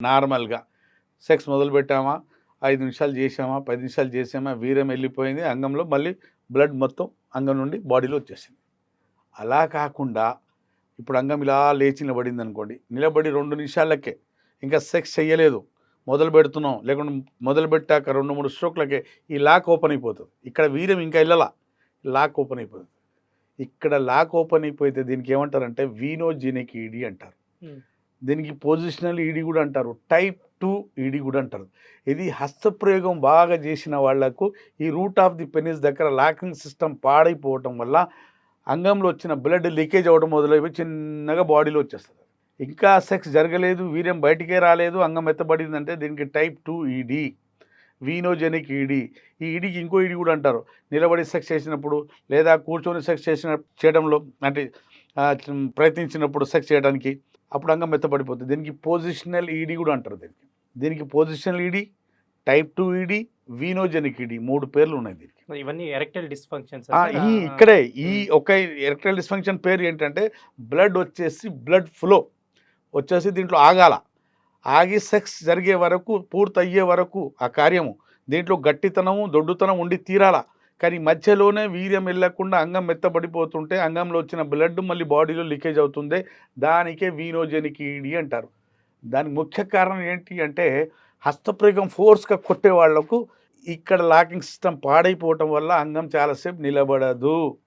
నార్మల్గా సెక్స్ మొదలుపెట్టామా 5 నిమిషాలు చేసామా 10 నిమిషాలు చేసామా వీర్యం వెళ్ళిపోయింది అంగంలో మళ్ళీ బ్లడ్ మొత్తం అంగం నుండి బాడీలో వచ్చేసింది. అలా కాకుండా ఇప్పుడు అంగం ఇలా లేచి నిలబడింది అనుకోండి, నిలబడి 2 నిమిషాలకే ఇంకా సెక్స్ చేయలేదు, మొదలు పెడుతున్నాం లేకుంటే మొదలు పెట్టాక 2-3 స్ట్రోక్లకే ఈ లాక్ ఓపెన్ అయిపోతుంది. ఇక్కడ వీర్యం ఇంకా వెళ్ళలా, లాక్ ఓపెన్ అయిపోతుంది. ఇక్కడ లాక్ ఓపెన్ అయిపోతే దీనికి ఏమంటారంటే వీనోజెనిక్ ఈడీ అంటారు. దీనికి పొజిషనల్ ఈడీ కూడా అంటారు, టైప్ 2 ఈడీ కూడా అంటారు. ఇది హస్తప్రయోగం బాగా చేసిన వాళ్లకు ఈ రూట్ ఆఫ్ ది పెనిస్ దగ్గర లాకింగ్ సిస్టమ్ పాడైపోవటం వల్ల అంగంలో వచ్చిన బ్లడ్ లీకేజ్ అవ్వడం మొదలైపోయి చిన్నగా బాడీలో వచ్చేస్తుంది. ఇంకా సెక్స్ జరగలేదు, వీర్యం బయటికే రాలేదు, అంగం ఎత్తబడిందంటే దీనికి టైప్ 2 ఈడీ, వీనోజెనిక్ ఈడీ. ఈ ఈడీకి ఇంకో ఈడీ కూడా అంటారు. నిలబడి సెక్స్ చేసినప్పుడు లేదా కూర్చొని సెక్స్ చేయడంలో అంటే ప్రయత్నించినప్పుడు సెక్స్ చేయడానికి అప్పుడు అంగం మెత్తబడిపోతుంది. దీనికి పొజిషనల్ ఈడీ కూడా అంటారు. దీనికి positional ED, type 2 ED, venogenic ED 3 పేర్లు ఉన్నాయి దీనికి. ఇవన్నీ ఎరెక్టైల్ డిస్ఫంక్షన్స్. ఇక్కడే ఈ ఒక ఎరెక్టైల్ డిస్ఫంక్షన్ పేరు ఏంటంటే బ్లడ్ వచ్చేసి బ్లడ్ ఫ్లో వచ్చేసి దీంట్లో ఆగి సెక్స్ జరిగే వరకు పూర్తి అయ్యే వరకు ఆ కార్యము దీంట్లో గట్టితనము దొడ్డుతనం ఉండి తీరాలా. కానీ మధ్యలోనే వీర్యం వెళ్ళకుండా అంగం మెత్తబడిపోతుంటే అంగంలో వచ్చిన బ్లడ్ మళ్ళీ బాడీలో లీకేజ్ అవుతుంది. దానికే వీనోజెనిక్ ఈడీ అంటారు. దానికి ముఖ్య కారణం ఏంటి అంటే హస్తప్రయోగం ఫోర్స్గా కొట్టే వాళ్లకు ఇక్కడ లాకింగ్ సిస్టమ్ పాడైపోవటం వల్ల అంగం చాలాసేపు నిలబడదు.